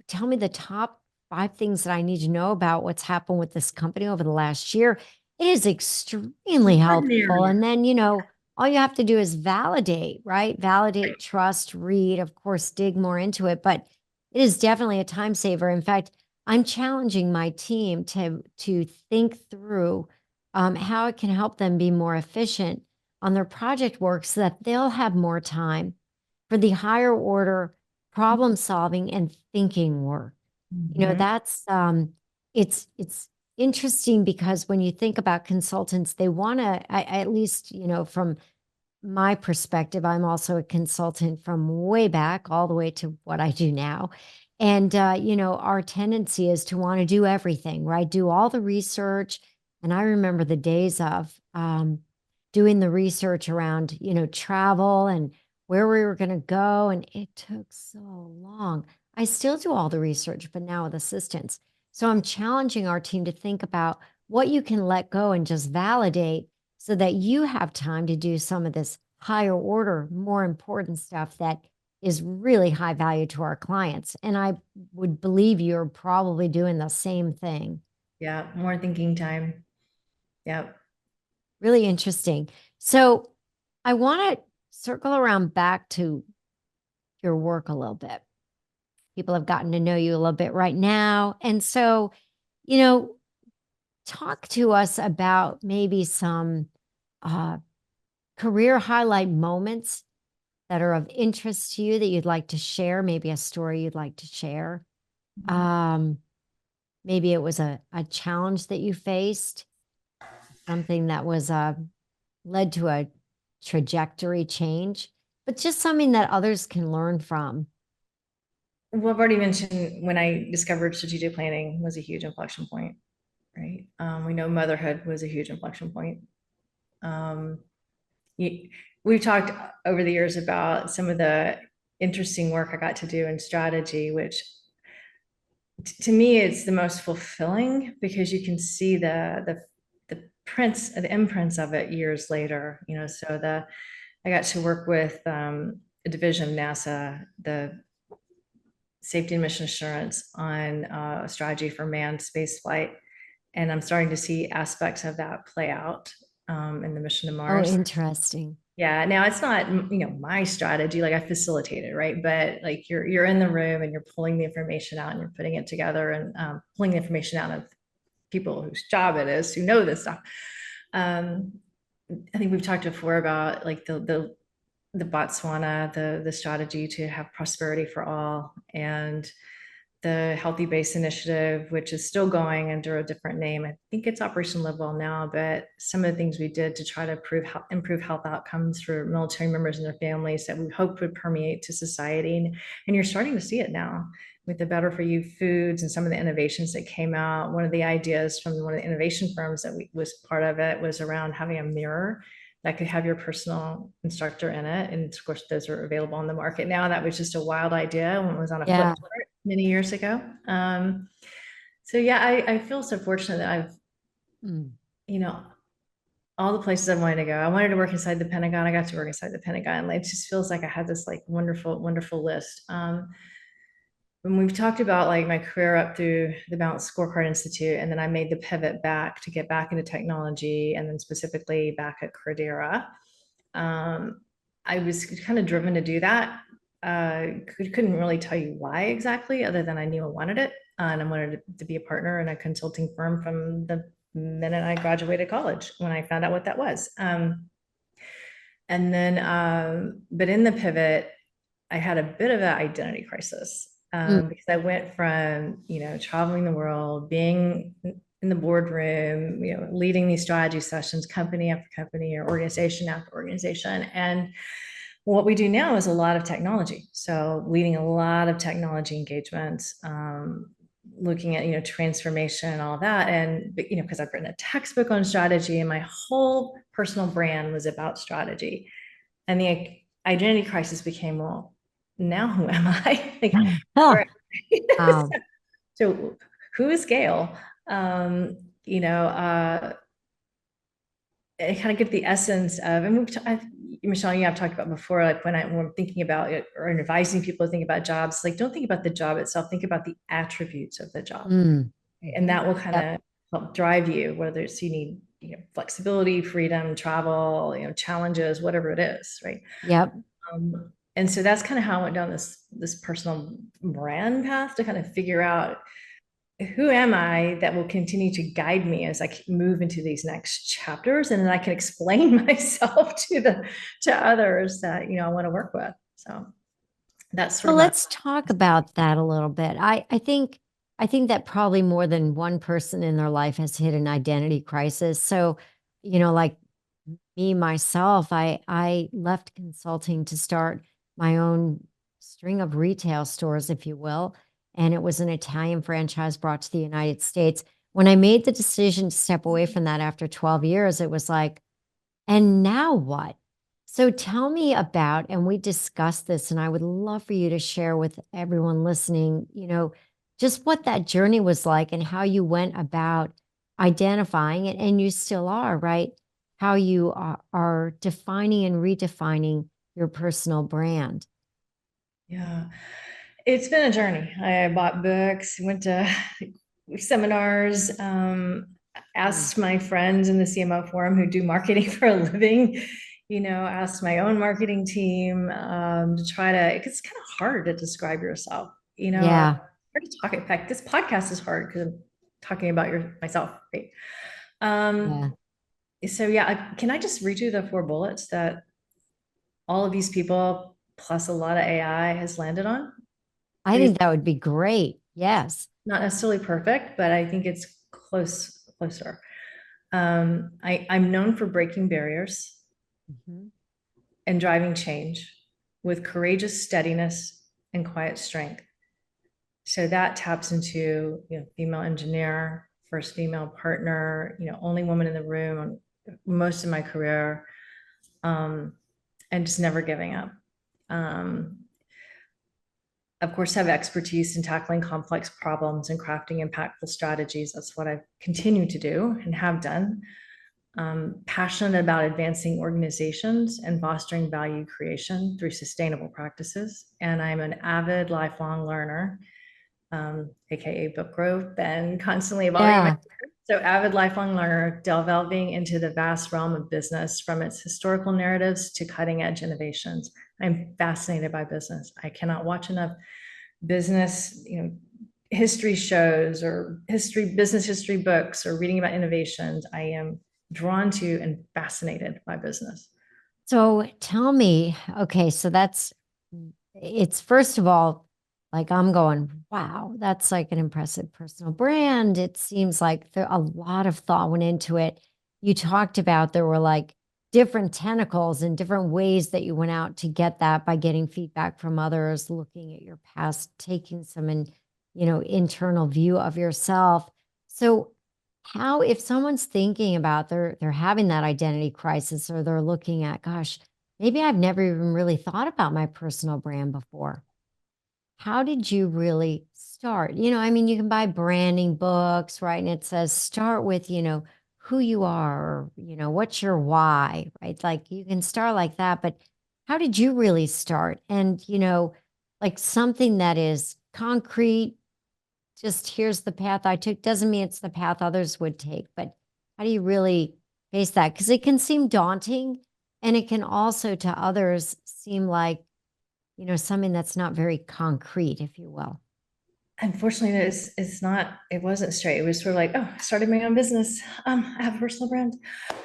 tell me the top 5 things that I need to know about what's happened with this company over the last year. It is extremely helpful. Extraordinary. And then, all you have to do is validate, right? Validate, trust, read, of course, dig more into it. But it is definitely a time saver. In fact, I'm challenging my team to think through how it can help them be more efficient on their project work so that they'll have more time for the higher order problem solving and thinking work. Mhm. That's it's interesting because when you think about consultants, they want to, at least, from my perspective, I'm also a consultant from way back all the way to what I do now. And, our tendency is to want to do everything, right? Do all the research. And I remember the days of doing the research around, travel and where we were going to go. And it took so long. I still do all the research, but now with assistance. So I'm challenging our team to think about what you can let go and just validate so that you have time to do some of this higher order, more important stuff that is really high value to our clients. And I would believe you're probably doing the same thing. Yeah, more thinking time. Yep. Really interesting. So I want to circle around back to your work a little bit. People have gotten to know you a little bit right now. And so, you know, talk to us about maybe some uh, career highlight moments that are of interest to you that you'd like to share, maybe a story you'd like to share. Um, Maybe it was a challenge that you faced, something that was led to a trajectory change, but just something that others can learn from. Well, I've already mentioned when I discovered strategic planning was a huge inflection point, right? We know motherhood was a huge inflection point. Um, we've talked over the years about some of the interesting work I got to do in strategy, which to me it's the most fulfilling because you can see the imprints of it years later. So I got to work with a division of NASA, the safety and mission assurance on a strategy for manned space flight. And I'm starting to see aspects of that play out in the mission to Oh, Mars. interesting. Yeah, now it's not, my strategy, like I facilitate it, right? But like you're in the room and you're pulling the information out and you're putting it together and pulling the information out of people whose job it is who know this stuff. I think we've talked before about like the Botswana, the strategy to have prosperity for all, and the Healthy Base Initiative, which is still going under a different name. I think it's Operation Live Well now, but some of the things we did to try to improve health outcomes for military members and their families that we hoped would permeate to society. And you're starting to see it now with the Better For You foods and some of the innovations that came out. One of the ideas from one of the innovation firms that was part of it was around having a mirror that could have your personal instructor in it. And of course, those are available on the market now. That was just a wild idea when it was on a flip chart many years ago. So yeah, I feel so fortunate that I've, all the places I wanted to go. I wanted to work inside the Pentagon. I got to work inside the Pentagon. It just feels like I had this like wonderful, wonderful list. When we've talked about like my career up through the Balanced Scorecard Institute, and then I made the pivot back to get back into technology, and then specifically back at Credera. I was kind of driven to do that. Couldn't really tell you why exactly, other than I knew I wanted it, and I wanted to be a partner in a consulting firm from the minute I graduated college when I found out what that was. And then, but in the pivot, I had a bit of an identity crisis. Because I went from, traveling the world, being in the boardroom, leading these strategy sessions, company after company or organization after organization. And what we do now is a lot of technology. So leading a lot of technology engagements, looking at, transformation and all that. And, because I've written a textbook on strategy and my whole personal brand was about strategy. And the identity crisis became, well, now who am I? Like, so who is Gail? And kind of get the essence of, and Michelle, I've talked about before, like when I'm thinking about it or advising people to think about jobs, like don't think about the job itself, think about the attributes of the job. And that will kind of help drive you, whether it's you need flexibility, freedom, travel, challenges, whatever it is, right? Yep. And so that's kind of how I went down this personal brand path to kind of figure out who am I that will continue to guide me as I move into these next chapters, and then I can explain myself to others that I want to work with. So that's sort well, of let's talk about that a little bit. I think that probably more than one person in their life has hit an identity crisis. So, like me myself, I left consulting to start my own string of retail stores, if you will. And it was an Italian franchise brought to the United States. When I made the decision to step away from that after 12 years, it was like, and now what? So tell me about, and we discussed this, and I would love for you to share with everyone listening, just what that journey was like and how you went about identifying it, and you still are, right? How you are defining and redefining your personal brand. Yeah, it's been a journey. I bought books, went to seminars, asked my friends in the CMO forum who do marketing for a living, asked my own marketing team to try to, it's kind of hard to describe yourself, Yeah. hard to talk. In fact, this podcast is hard because I'm talking about myself, right? Yeah. So yeah, can I just read you the 4 bullets that all of these people plus a lot of AI has landed on? I think that would be great. Yes. Not necessarily perfect, but I think it's closer. I'm known for breaking barriers and driving change with courageous steadiness and quiet strength. So that taps into, female engineer, first female partner, only woman in the room most of my career, and just never giving up. Of course, have expertise in tackling complex problems and crafting impactful strategies. That's what I've continued to do and have done. passionate about advancing organizations and fostering value creation through sustainable practices. And I'm an avid lifelong learner, aka book growth, and constantly evolving my. Yeah. So avid lifelong learner, delving into the vast realm of business from its historical narratives to cutting edge innovations. I'm fascinated by business. I cannot watch enough business, history shows or business history books or reading about innovations. I am drawn to and fascinated by business. So tell me, okay, so it's first of all, like I'm going, wow, that's like an impressive personal brand. It seems like a lot of thought went into it. You talked about there were like different tentacles and different ways that you went out to get that by getting feedback from others, looking at your past, taking some internal view of yourself. So how, if someone's thinking about they're having that identity crisis, or they're looking at, gosh, maybe I've never even really thought about my personal brand before. How did you really start? I mean, you can buy branding books, right? And it says start with, who you are, or, what's your why, right? Like you can start like that, but how did you really start? And, like something that is concrete, just here's the path I took, doesn't mean it's the path others would take. But how do you really face that? Because it can seem daunting, and it can also to others seem like, something that's not very concrete, if you will. Unfortunately, it wasn't straight. It was sort of like, oh, I started my own business. I have a personal brand.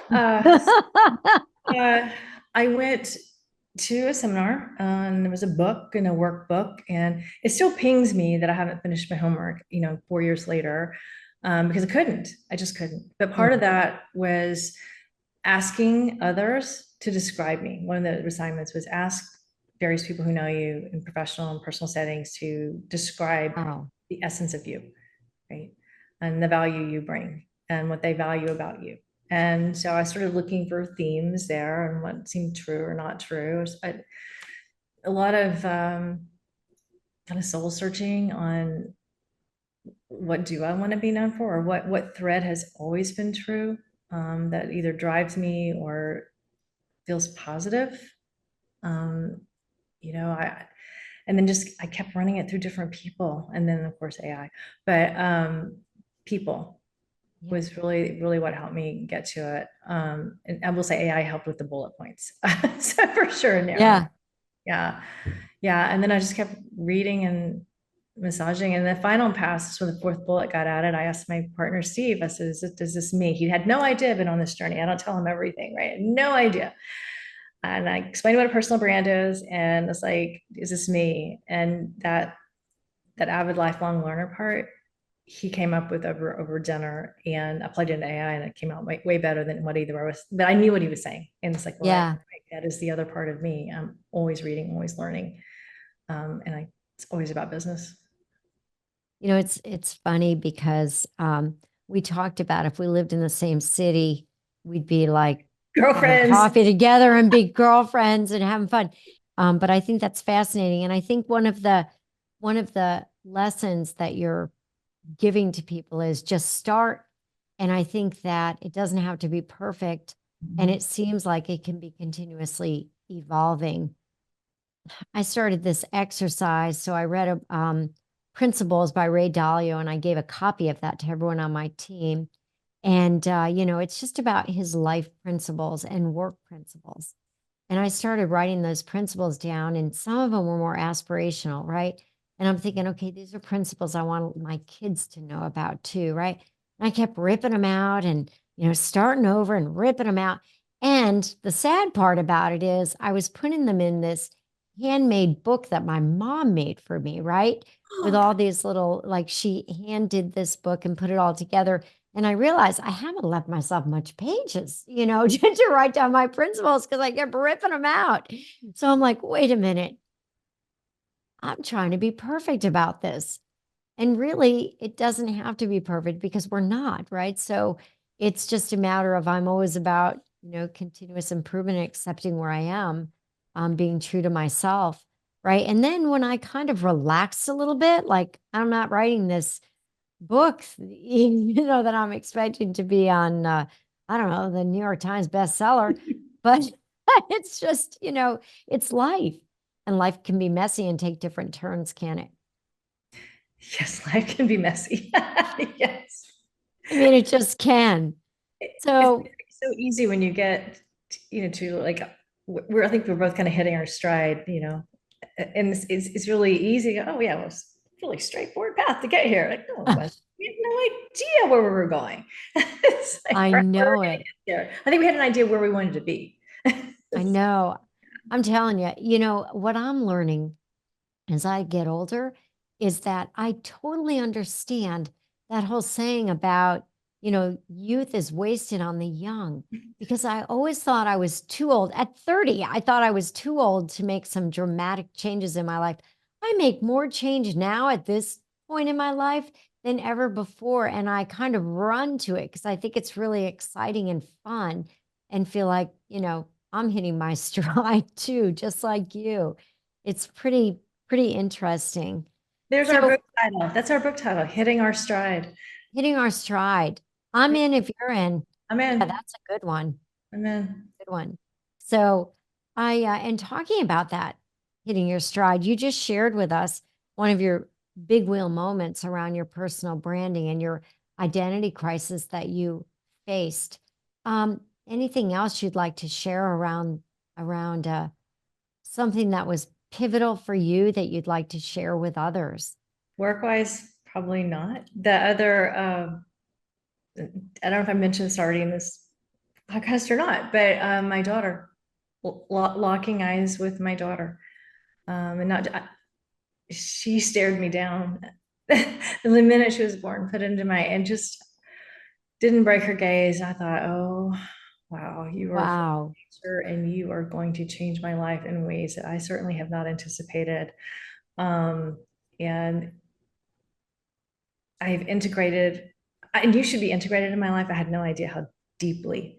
Uh, uh, I went to a seminar, and there was a book and a workbook, and it still pings me that I haven't finished my homework, 4 years later, because I just couldn't. But part of that was asking others to describe me. One of the assignments was ask various people who know you in professional and personal settings to describe Wow. the essence of you, right? And the value you bring and what they value about you. And so I started looking for themes there and what seemed true or not true. A lot of kind of soul searching on what do I want to be known for, or what thread has always been true, that either drives me or feels positive. Um, I and then just I kept running it through different people, and then of course AI, but people Yeah. was really really what helped me get to it. And I will say AI helped with the bullet points, so for sure narrowing. Yeah. Yeah, yeah, and then I just kept reading and massaging, and the final pass is when the fourth bullet got added. I asked my partner Steve. I said, "Is this me?" He had no idea I've been on this journey. I don't tell him everything, right? No idea. And I explained what a personal brand is, and it's like, is this me? And that avid lifelong learner part, he came up with over dinner, and I plugged into AI, and it came out way better than what either of us. But I knew what he was saying, and it's like, well, Yeah. that is the other part of me. I'm always reading, always learning, it's always about business. It's funny because we talked about if we lived in the same city, we'd be like having Girlfriends. coffee together and be girlfriends and having fun. But I think that's fascinating. And I think one of the lessons that you're giving to people is just start. And I think that it doesn't have to be perfect. And it seems like it can be continuously evolving. I started this exercise. So I read Principles by Ray Dalio, and I gave a copy of that to everyone on my team. And, it's just about his life principles and work principles. And I started writing those principles down, and some of them were more aspirational, right? And I'm thinking, okay, these are principles I want my kids to know about too, right? And I kept ripping them out and, starting over and ripping them out. And the sad part about it is I was putting them in this handmade book that my mom made for me, right? With all these little, like she hand did this book and put it all together. And I realized I haven't left myself much pages, to write down my principles because I kept ripping them out. So I'm like, wait a minute. I'm trying to be perfect about this. And really, it doesn't have to be perfect because we're not, right? So it's just a matter of I'm always about, continuous improvement and accepting where I am, being true to myself, right? And then when I kind of relax a little bit, like I'm not writing this book, that I'm expecting to be on I don't know, the New York Times bestseller, but it's just, it's life. And life can be messy and take different turns, can it? Yes, life can be messy. Yes. I mean, it just can. It's So, so easy when you get, to like, I think we're both kind of hitting our stride, and it's really easy. Oh yeah, well, it's a really straightforward path to get here. Like, no, it wasn't. We had no idea where we were going. It's like, I we're know gonna it. get there. I think we had an idea where we wanted to be. I know. I'm telling you, what I'm learning as I get older is that I totally understand that whole saying about, youth is wasted on the young, because I always thought I was too old. At 30, I thought I was too old to make some dramatic changes in my life. I make more change now at this point in my life than ever before. And I kind of run to it because I think it's really exciting and fun and feel like, I'm hitting my stride too, just like you. It's pretty interesting. There's our So book title. That's our book title, Hitting Our Stride. hitting our stride. I'm in if you're in. I'm Yeah, in. that's a good one. I'm in. Good one. So and talking about that, hitting your stride, you just shared with us one of your big wheel moments around your personal branding and your identity crisis that you faced. Anything else you'd like to share around something that was pivotal for you that you'd like to share with others? Work-wise, probably not. The other, I don't know if I mentioned this already in this podcast or not, but my daughter, locking eyes with my daughter, and not, she stared me down the minute she was born, put into my, and just didn't break her gaze. I thought, oh, wow, you are from Wow. nature and you are going to change my life in ways that I certainly have not anticipated. And I've integrated, and you should be integrated in my life. I had no idea how deeply.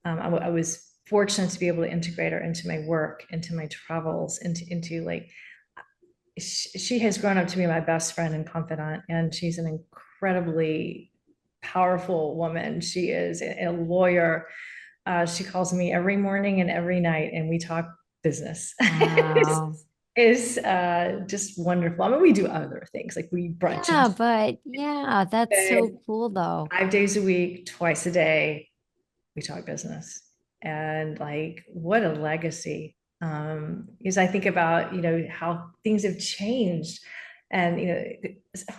I was fortunate to be able to integrate her into my work, into my travels, into like, she has grown up to be my best friend and confidant, and she's an incredibly powerful woman. She is a lawyer. She calls me every morning and every night, and we talk business. Wow. Is just wonderful. I mean, we do other things like we brunch and Yeah, but yeah, that's so cool though. 5 days a week, twice a day, we talk business. And like, what a legacy. Because I think about, how things have changed. And,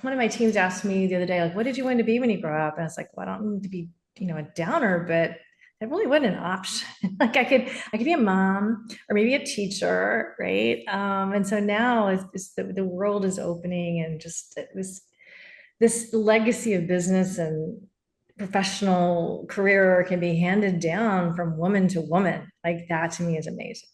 one of my teams asked me the other day, like, what did you want to be when you grow up? And I was like, well, I don't need to be, a downer, but that really wasn't an option. Like I could be a mom or maybe a teacher, right? And so now it's the world is opening, and just this legacy of business and professional career can be handed down from woman to woman. Like that to me is amazing.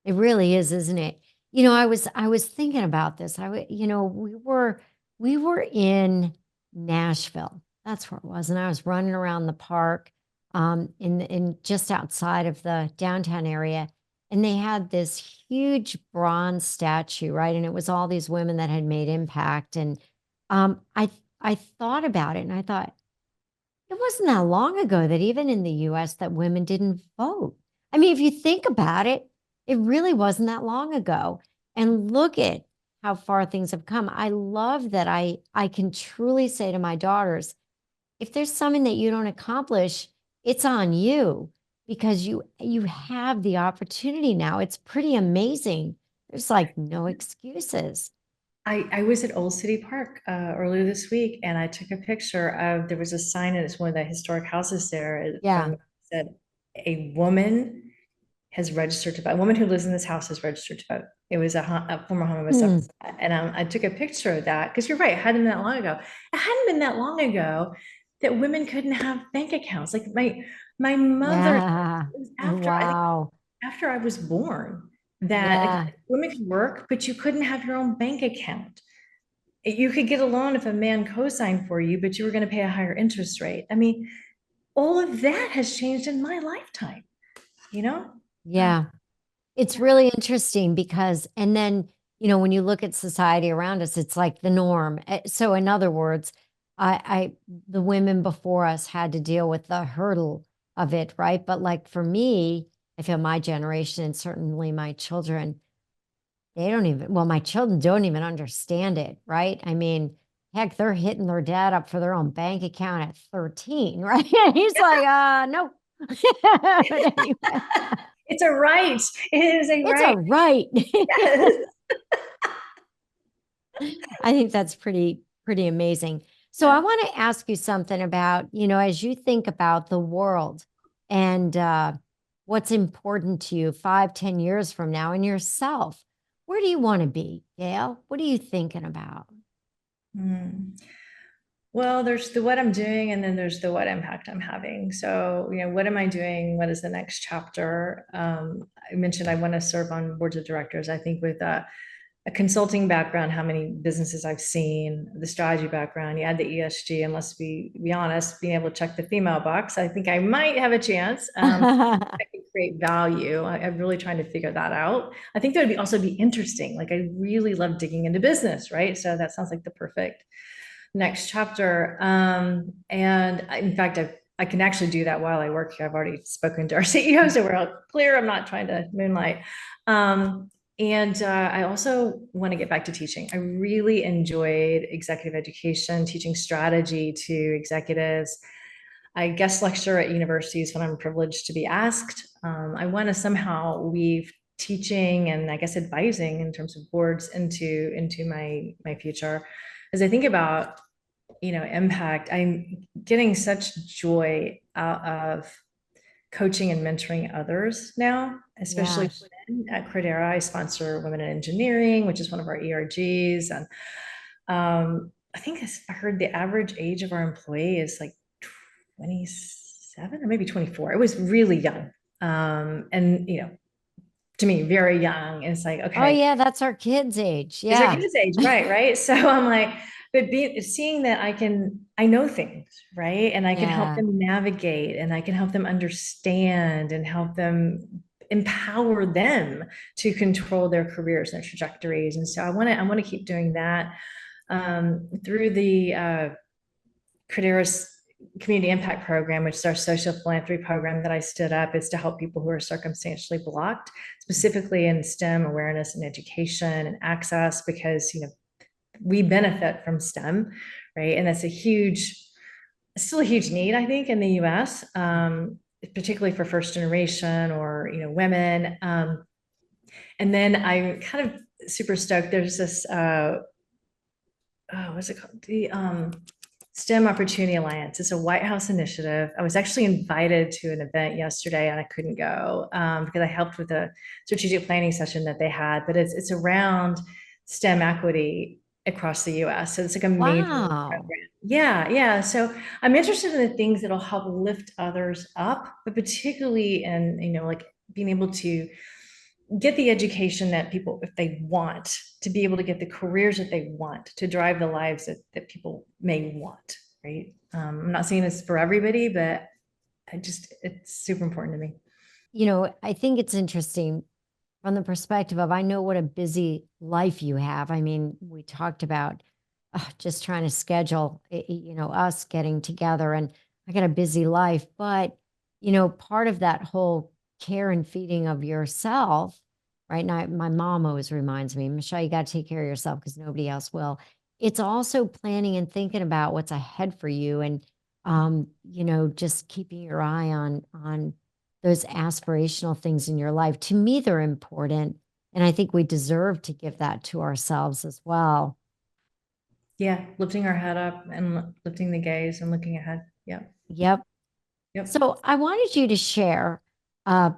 It really is, isn't it? I was thinking about this. We were in Nashville. That's where it was. And I was running around the park in just outside of the downtown area. And they had this huge bronze statue, right? And it was all these women that had made impact. And I thought about it and I thought, it wasn't that long ago that even in the US that women didn't vote. I mean, if you think about it, it really wasn't that long ago. And look at how far things have come. I love that I can truly say to my daughters, if there's something that you don't accomplish, it's on you because you have the opportunity now. It's pretty amazing. There's like no excuses. I was at Old City Park earlier this week, and I took a picture of, there was a sign, and it's one of the historic houses there, Yeah. said a woman has registered to vote. A woman who lives in this house has registered to vote. It was a former home of a Hmm. and I took a picture of that because you're right, it hadn't been that long ago. It hadn't been that long ago that women couldn't have bank accounts. Like my mother, it Yeah. was after I think Wow. after I was born, that like, Yeah. women could work, but you couldn't have your own bank account. You could get a loan if a man co-signed for you, but you were going to pay a higher interest rate. I mean, all of that has changed in my lifetime, you know? Yeah. It's really interesting because, and then, when you look at society around us, it's like the norm. So, in other words, the women before us had to deal with the hurdle of it, right? But like for me, I feel my generation and certainly my children, they don't even, well, my children don't even understand it, right? I mean, heck, they're hitting their dad up for their own bank account at 13, right? He's like, no. But anyway, It's a right. It is a it's a right. right. Yes. I think that's pretty amazing. So I want to ask you something about, as you think about the world and what's important to you 5, 10 years from now and yourself, where do you want to be, Gail? What are you thinking about? Hmm. Well, there's the what I'm doing, and then there's the what impact I'm having. So, what am I doing? What is the next chapter? I mentioned I want to serve on boards of directors. I think with a consulting background, how many businesses I've seen, the strategy background, you add the ESG, and let's be honest, being able to check the female box, I think I might have a chance. I can create value. I'm really trying to figure that out. I think that would also be interesting. Like I really love digging into business, right? So that sounds like the perfect next chapter. And in fact, I can actually do that while I work here. I've already spoken to our CEO, so we're all clear. I'm not trying to moonlight. And I also want to get back to teaching. I really enjoyed executive education, teaching strategy to executives. I guest lecture at universities when I'm privileged to be asked. I want to somehow weave teaching and I guess advising in terms of boards into my future. As I think about impact, I'm getting such joy out of coaching and mentoring others now, especially Yes. women. At Credera, I sponsor women in engineering, which is one of our ERGs. And I think I heard the average age of our employee is like 27 or maybe 24. It was really young. And to me, very young. And it's like, Oh, okay, yeah, that's our kids' age. is our Yeah. kids' age, right? So I'm like, but seeing that I know things, right? And I can help Yeah. them navigate and I can help them understand and help them empower them to control their careers and their trajectories. And so I want to keep doing that through the Credera's Community Impact Program, which is our social philanthropy program that I stood up, is to help people who are circumstantially blocked, specifically in STEM awareness and education and access, because we benefit from STEM, right? And that's still a huge need, I think, in the U.S., particularly for first generation or women. And then I'm kind of super stoked. There's this what's it called? The STEM Opportunity Alliance. It's a White House initiative. I was actually invited to an event yesterday and I couldn't go because I helped with a strategic planning session that they had. But it's around STEM equity across the U.S. So it's like a major Wow. program. Yeah, yeah. So I'm interested in the things that'll help lift others up, but particularly in like being able to get the education that people, if they want, to be able to get the careers that they want, to drive the lives that people may want, right? I'm not saying it's for everybody, but it's super important to me. I think it's interesting from the perspective of I know what a busy life you have. I mean, we talked about just trying to schedule, us getting together, and I got a busy life. But, part of that whole care and feeding of yourself, right? Now, my mom always reminds me, Michelle, you got to take care of yourself because nobody else will. It's also planning and thinking about what's ahead for you and, just keeping your eye on those aspirational things in your life. To me, they're important. And I think we deserve to give that to ourselves as well. Yeah, lifting our head up and lifting the gaze and looking ahead. Yep, Yep. yep. So I wanted you to share a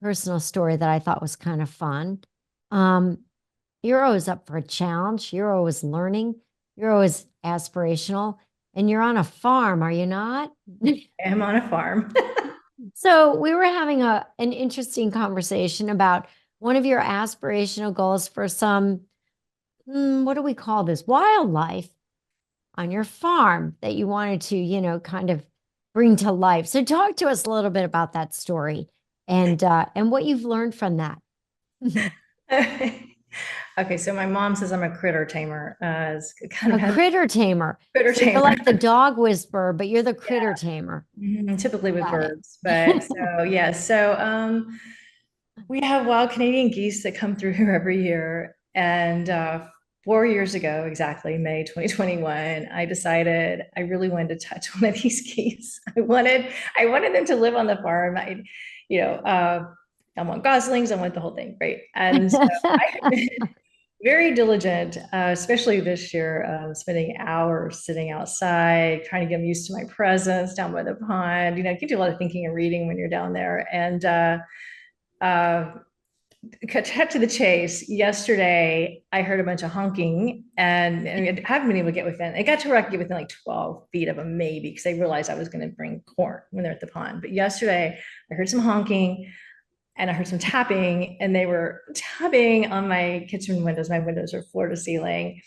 personal story that I thought was kind of fun. Um, you're always up for a challenge. You're always learning. You're always aspirational. And you're on a farm, are you not? I'm on a farm. So we were having an interesting conversation about one of your aspirational goals for some, what do we call this? Wildlife on your farm that you wanted to, kind of bring to life. So talk to us a little bit about that story and what you've learned from that. Okay, so my mom says I'm a critter tamer. It's kind A of has critter tamer. critter So you're tamer. like the dog whisperer, but you're the critter tamer. Typically with Got birds, but so yeah, so we have wild Canadian geese that come through here every year, and 4 years ago, exactly May 2021, I decided I really wanted to touch one of these geese. I wanted them to live on the farm. I want goslings. I want the whole thing, right? And so I have been very diligent, especially this year, spending hours sitting outside, trying to get them used to my presence down by the pond. You can do a lot of thinking and reading when you're down there. And uh, cut to the chase. Yesterday, I heard a bunch of honking, and I haven't been able to get within. It got to where I could get within like 12 feet of them, maybe, because I realized I was going to bring corn when they're at the pond. But yesterday, I heard some honking and I heard some tapping, and they were tapping on my kitchen windows. My windows are floor to ceiling.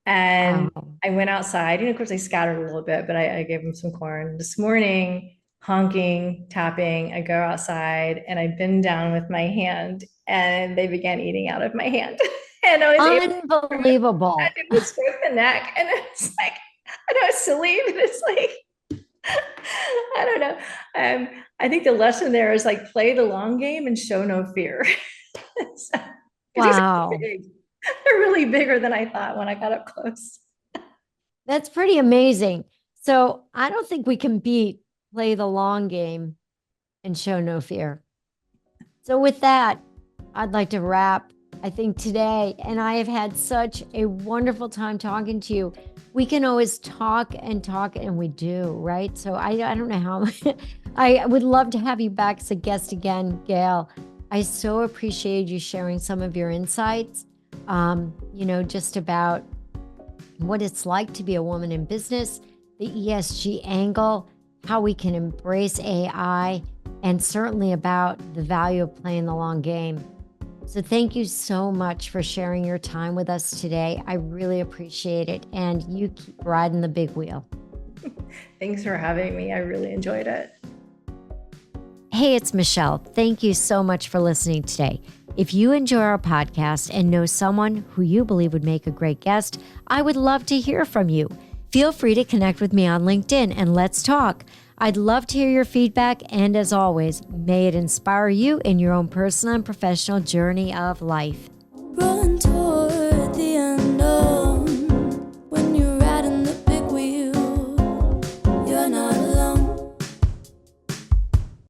And Wow. I went outside, of course, I scattered a little bit, but I gave them some corn. This morning, honking, tapping, I go outside and I bend down with my hand, and they began eating out of my hand. And I was able Unbelievable. to stroke the neck. And it's like, I know it's silly, but it's like, I don't know. I think the lesson there is like play the long game and show no fear. So, 'cause these are Wow. big. They're really bigger than I thought when I got up close. That's pretty amazing. So I don't think we can beat play the long game and show no fear. So with that, I'd like to wrap, I think, today. And I have had such a wonderful time talking to you. We can always talk and we do, right? So I don't know how I would love to have you back as a guest again, Gail. I so appreciate you sharing some of your insights, just about what it's like to be a woman in business, the ESG angle, how we can embrace AI, and certainly about the value of playing the long game. So thank you so much for sharing your time with us today. I really appreciate it. And you keep riding the big wheel. Thanks for having me. I really enjoyed it. Hey, it's Michelle. Thank you so much for listening today. If you enjoy our podcast and know someone who you believe would make a great guest, I would love to hear from you. Feel free to connect with me on LinkedIn and let's talk. I'd love to hear your feedback, and as always, may it inspire you in your own personal and professional journey of life.